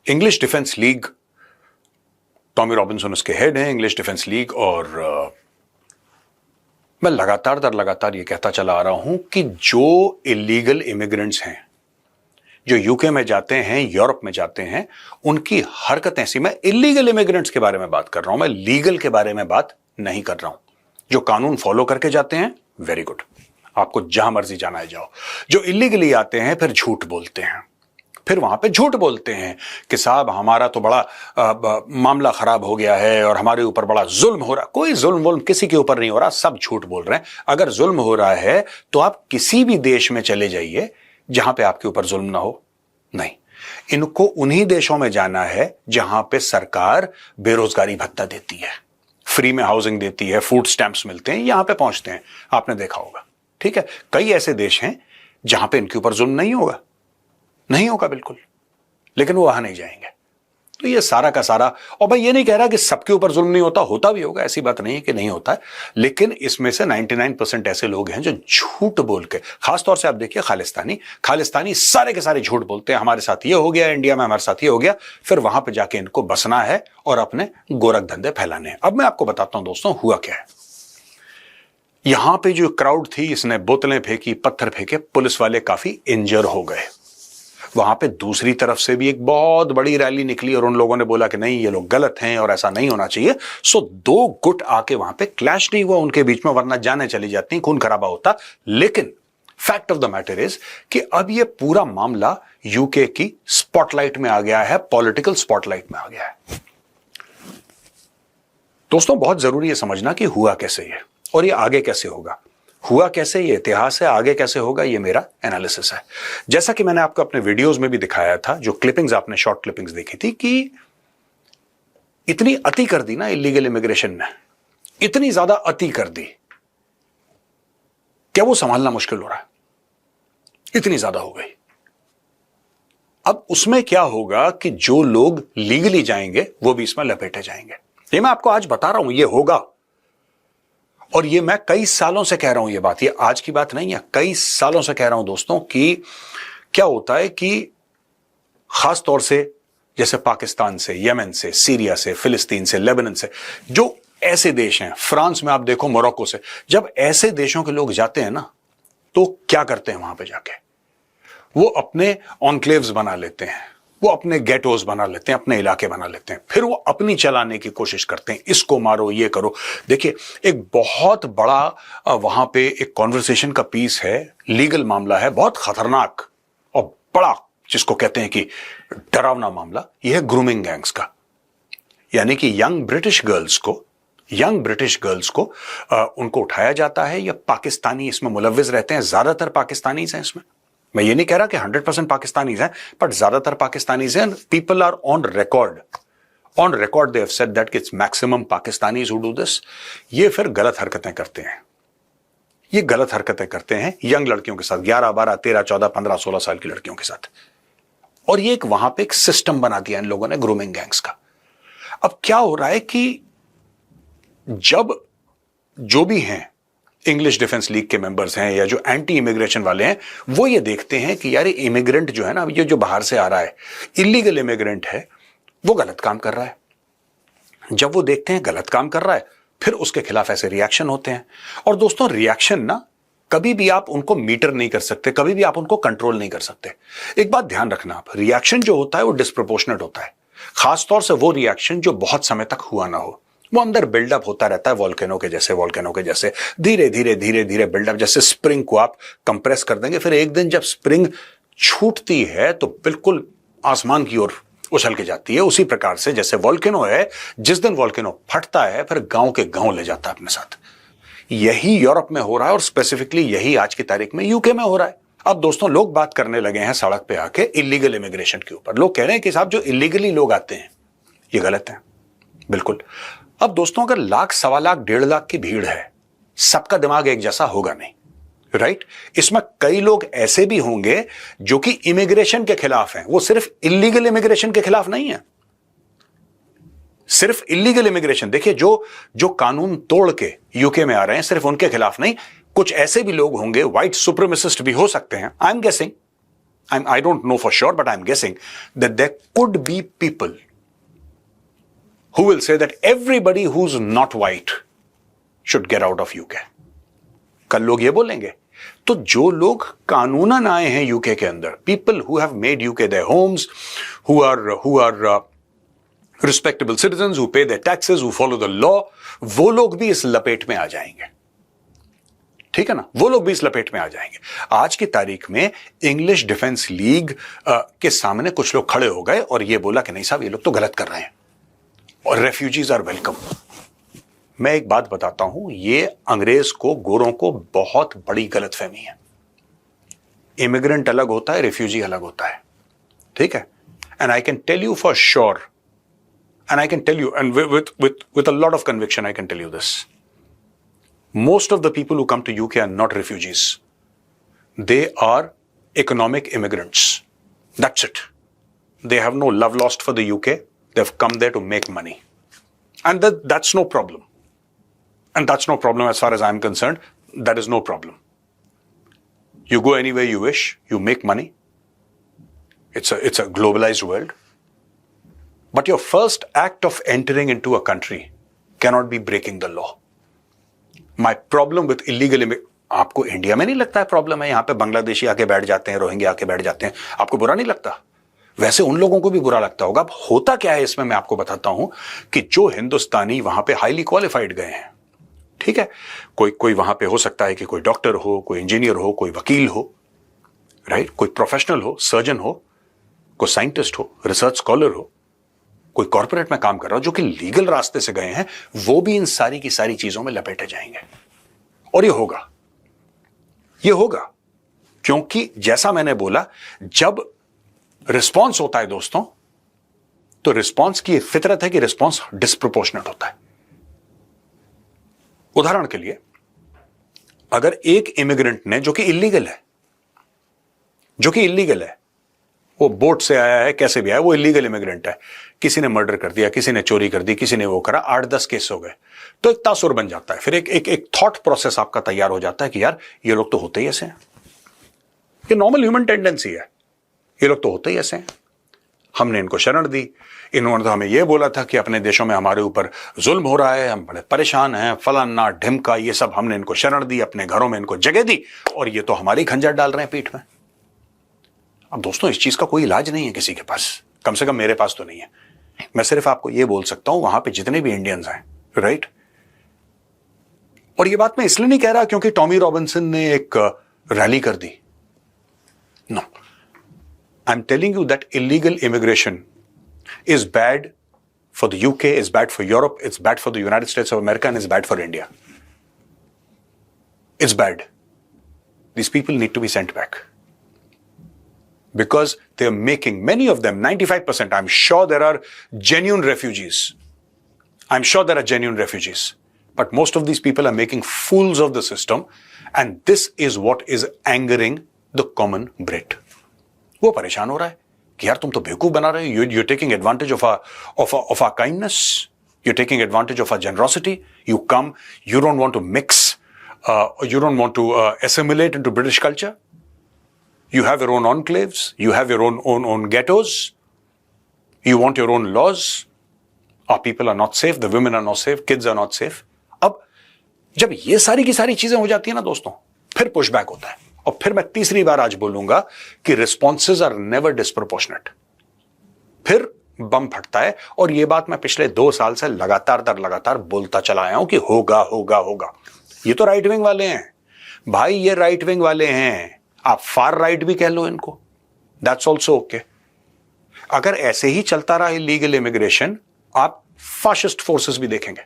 English defence league, Tommy Robinson उसके head हैं English defence league, और मैं लगातार ये कहता चला आ रहा हूं कि जो इलीगल इमिग्रेंट्स हैं, जो यूके में जाते हैं, यूरोप में जाते हैं, उनकी हरकत ऐसी, मैं इलीगल इमिग्रेंट्स के बारे में बात कर रहा हूं, मैं लीगल के बारे में बात नहीं कर रहा हूं। जो कानून फॉलो करके जाते हैं, वेरी गुड, आपको जहां मर्जी जाना है जाओ। जो इलीगली आते हैं फिर झूठ बोलते हैं, फिर वहां पे झूठ बोलते हैं कि साहब हमारा तो बड़ा मामला खराब हो गया है और हमारे ऊपर बड़ा जुल्म हो रहा। कोई जुल्म किसी के ऊपर नहीं हो रहा, सब झूठ बोल रहे हैं। अगर जुल्म हो रहा है तो आप किसी भी देश में चले जाइए जहां पे आपके ऊपर जुल्म ना हो। नहीं, इनको उन्हीं देशों में जाना है जहां पे सरकार बेरोजगारी भत्ता देती है, फ्री में हाउसिंग देती है, फूड स्टैंप्स मिलते हैं, यहां पे पहुंचते हैं। आपने देखा होगा, ठीक है। कई ऐसे देश हैं जहां पे इनके ऊपर जुल्म नहीं होगा बिल्कुल, लेकिन वो वहां नहीं जाएंगे। तो ये सारा का सारा, और मैं ये नहीं कह रहा कि सबके ऊपर जुल्म नहीं होता, होता भी होगा, ऐसी बात नहीं है कि नहीं होता है, लेकिन इसमें से 99% ऐसे लोग हैं जो झूठ बोल के, खासतौर से आप देखिए खालिस्तानी सारे के सारे झूठ बोलते हैं, हमारे साथ ये हो गया, इंडिया में हमारे साथ ये हो गया, फिर वहां पर जाके इनको बसना है और अपने गोरख धंधे फैलाने हैं। अब मैं आपको बताता हूं दोस्तों हुआ क्या है। यहां पे जो क्राउड थी, इसने बोतलें फेंकी, पत्थर फेंके, पुलिस वाले काफी इंजर हो गए। वहां पे दूसरी तरफ से भी एक बहुत बड़ी रैली निकली और उन लोगों ने बोला कि नहीं, ये लोग गलत हैं और ऐसा नहीं होना चाहिए। सो दो गुट आके वहां पे क्लैश नहीं हुआ उनके बीच में, वरना जाने चली जाती, खून खराबा होता। लेकिन fact of the matter is कि अब ये पूरा मामला यूके की स्पॉटलाइट में आ गया है, पॉलिटिकल स्पॉटलाइट में आ गया है। दोस्तों बहुत जरूरी है समझना कि हुआ कैसे ये और ये आगे कैसे होगा। हुआ कैसे, ये इतिहास है, आगे कैसे होगा ये मेरा एनालिसिस है। जैसा कि मैंने आपको अपने वीडियोस में भी दिखाया था, जो क्लिपिंग्स आपने शॉर्ट क्लिपिंग्स देखी थी, कि इतनी अति कर दी ना इलीगल इमिग्रेशन ने, इतनी ज्यादा अति कर दी, क्या वो संभालना मुश्किल हो रहा है, इतनी ज्यादा हो गई। अब उसमें क्या होगा कि जो लोग लीगली जाएंगे वो भी इसमें लपेटे जाएंगे। ये मैं आपको आज बता रहा हूं, ये होगा। और ये मैं कई सालों से कह रहा हूं, ये बात, ये आज की बात नहीं है, कई सालों से कह रहा हूं दोस्तों कि क्या होता है कि खास तौर से जैसे पाकिस्तान से, यमन से, सीरिया से, फिलिस्तीन से, लेबनान से, जो ऐसे देश हैं, फ्रांस में आप देखो, मोरक्को से, जब ऐसे देशों के लोग जाते हैं ना, तो क्या करते हैं वहां पे जाके, वो अपने ऑनक्लेव्स बना लेते हैं, वो अपने गेटोज बना लेते हैं, अपने इलाके बना लेते हैं, फिर वो अपनी चलाने की कोशिश करते हैं, इसको मारो, ये करो। देखिए एक बहुत बड़ा वहां पे एक कॉन्वर्सेशन का पीस है, लीगल मामला है, बहुत खतरनाक और बड़ा, जिसको कहते हैं कि डरावना मामला, यह है ग्रूमिंग गैंग्स का। यानी कि यंग ब्रिटिश गर्ल्स को उनको उठाया जाता है, या पाकिस्तानी इसमें मुलव्विज रहते हैं, ज्यादातर पाकिस्तानीज हैं इसमें। मैं ये नहीं कह रहा कि 100% पाकिस्तानीज हैं, बट ज्यादातर पाकिस्तानीज हैं। People are on record they have said that it's maximum Pakistanis who do this. ये फिर गलत हरकतें करते हैं, ये गलत हरकतें करते हैं यंग लड़कियों के साथ, 11, 12, 13, 14, 15, 16 साल की लड़कियों के साथ। और ये एक वहां पे एक सिस्टम बना दिया इन लोगों ने ग्रूमिंग गैंग्स का। अब क्या हो रहा है कि जब जो भी हैं इंग्लिश डिफेंस लीग के मेंबर्स हैं या जो एंटी इमिग्रेशन वाले हैं, वो ये देखते हैं कि यार इमिग्रेंट जो है ना, ये जो बाहर से आ रहा है, इलीगल इमिग्रेंट है, वो गलत काम कर रहा है। जब वो देखते हैं गलत काम कर रहा है, फिर उसके खिलाफ ऐसे रिएक्शन होते हैं। और दोस्तों रिएक्शन ना, कभी भी आप उनको मीटर नहीं कर सकते, कभी भी आप उनको कंट्रोल नहीं कर सकते। एक बात ध्यान रखना, आप रिएक्शन जो होता है वो डिस्प्रोपोर्शनेट होता है, खासतौर से वो रिएक्शन जो बहुत समय तक हुआ ना हो, वो अंदर बिल्डअप होता रहता है, वोल्केनो के जैसे धीरे धीरे बिल्डअप। जैसे स्प्रिंग को आप कंप्रेस कर देंगे, फिर एक दिन जब स्प्रिंग छूटती है तो बिल्कुल आसमान की ओर उछल के जाती है। उसी प्रकार से जैसे वोल्केनो है, जिस दिन वोल्केनो फटता है फिर गांव के गांव ले जाता है अपने साथ। यही यूरोप में हो रहा है और स्पेसिफिकली यही आज की तारीख में यूके में हो रहा है। अब दोस्तों लोग बात करने लगे हैं सड़क पे आके इलीगल इमिग्रेशन के ऊपर। लोग कह रहे हैं कि साहब जो इलीगली लोग आते हैं ये गलत है, बिल्कुल। अब दोस्तों अगर 1,00,000, 1,25,000, 1,50,000 की भीड़ है, सबका दिमाग एक जैसा होगा नहीं, राइट। इसमें कई लोग ऐसे भी होंगे जो कि इमिग्रेशन के खिलाफ हैं, वो सिर्फ इलीगल इमिग्रेशन के खिलाफ नहीं है, सिर्फ इलीगल इमिग्रेशन। देखिए जो कानून तोड़ के यूके में आ रहे हैं, सिर्फ उनके खिलाफ नहीं, कुछ ऐसे भी लोग होंगे, व्हाइट सुप्रीमेसिस्ट भी हो सकते हैं, I am guessing, I don't know for sure, but I'm guessing that there could be people who will say that everybody who's not white should get out of UK. कल लोग ये बोलेंगे। तो जो लोग कानूनन आए हैं यूके के अंदर, people who have made UK their homes, who are respectable citizens, who pay their taxes, who follow the law, वो लोग भी इस लपेट में आ जाएंगे। ठीक है ना, वो लोग भी इस लपेट में आ जाएंगे। आज की तारीख में इंग्लिश डिफेंस लीग के सामने कुछ लोग खड़े हो गए और ये बोला कि नहीं साहब, ये लोग तो गलत कर रहे हैं और रेफ्यूजीज आर वेलकम। मैं एक बात बताता हूं, ये अंग्रेज को, गोरों को बहुत बड़ी गलतफहमी है। इमिग्रेंट अलग होता है, रेफ्यूजी अलग होता है। ठीक है, and I can tell you for sure, and I can tell you and with a lot of conviction I can tell you this, most of the people who come to UK are not refugees. They are economic immigrants. That's it. They have no love lost for the UK. They've come there to make money. And that's no problem. And that's no problem as far as I'm concerned. That is no problem. You go anywhere you wish. You make money. It's a globalized world. But your first act of entering into a country cannot be breaking the law. My problem with illegal आपको India में नहीं लगता है problem है? यहां पे बांग्लादेशी आके बैठ जाते हैं, रोहिंग्या आके बैठ जाते हैं, आपको बुरा नहीं लगता? वैसे उन लोगों को भी बुरा लगता होगा। अब होता क्या है इसमें, मैं आपको बताता हूं कि जो हिंदुस्तानी वहां पे हाईली क्वालिफाइड गए हैं, ठीक है, कोई वहां पे हो सकता है कि कोई डॉक्टर हो, कोई इंजीनियर हो, कोई वकील हो, राइट, कोई प्रोफेशनल हो, सर्जन हो, कोई साइंटिस्ट हो, रिसर्च स्कॉलर हो, कोई कॉर्पोरेट में काम कर रहा हो, जो कि लीगल रास्ते से गए हैं, वो भी इन सारी की सारी चीजों में लपेटे जाएंगे। और ये होगा क्योंकि जैसा मैंने बोला, जब रिस्पॉन्स होता है दोस्तों, तो रिस्पॉन्स की फितरत है कि रिस्पॉन्स डिस्प्रोपोर्शनेट होता है। उदाहरण के लिए, अगर एक इमिग्रेंट ने, जो कि इलीगल है, वो बोट से आया है, कैसे भी आया, वो इलीगल इमिग्रेंट है, किसी ने मर्डर कर दिया, किसी ने चोरी कर दी, किसी ने वो करा, 8-10 केस हो गए, तो एक तासुर बन जाता है। फिर एक थॉट प्रोसेस आपका तैयार हो जाता है कि यार ये लोग तो होते ही ऐसे हैं। ये नॉर्मल ह्यूमन टेंडेंसी है, ये लोग तो होते ही ऐसे हैं। हमने इनको शरण दी, इन्होंने तो हमें यह बोला था कि अपने देशों में हमारे ऊपर जुल्म हो रहा है, हम बड़े परेशान हैं, फलाना ढिमका, ये सब हमने इनको शरण दी, अपने घरों में इनको जगह दी, और ये तो हमारी खंजर डाल रहे हैं पीठ में। अब दोस्तों, इस चीज का कोई इलाज नहीं है किसी के पास, कम से कम मेरे पास तो नहीं है। मैं सिर्फ आपको यह बोल सकता हूं, वहां पे जितने भी इंडियंस हैं, राइट, और ये बात मैं इसलिए नहीं कह रहा क्योंकि टॉमी रॉबिन्सन ने एक रैली कर दी, no, I am telling you that illegal immigration is bad for the UK, is bad for Europe, it's bad for the United States of America, and it's bad for India. It's bad. These people need to be sent back. Because they're making, many of them, 95%, I'm sure there are genuine refugees. But most of these people are making fools of the system, and this is what is angering the common Brit. वो परेशान हो रहा है कि यार तुम तो बेवकूफ बना रहे हो, you're taking advantage of our kindness, you're taking advantage of our generosity. You come, you don't want to mix, you don't want to assimilate into British culture. You have your own enclaves, you have your own ghettos, you want your own laws. Our people are not safe, the women are not safe, kids are not safe. अब जब ये सारी की सारी चीजें हो जाती है ना दोस्तों, फिर पुश बैक होता है। और फिर मैं तीसरी बार आज बोलूंगा कि रिस्पॉन्सेज आर नेवर डिस्प्रोपोर्शनेट। फिर बम फटता है, और यह बात मैं पिछले 2 साल से लगातार बोलता चला आया हूं कि होगा होगा होगा। ये तो राइट विंग वाले हैं भाई, ये राइट विंग वाले हैं, आप फार राइट भी कह लो इनको, दैट्स ऑल्सो ओके। अगर ऐसे ही चलता रहा इलीगल इमिग्रेशन, आप फाशिस्ट फोर्सेस भी देखेंगे।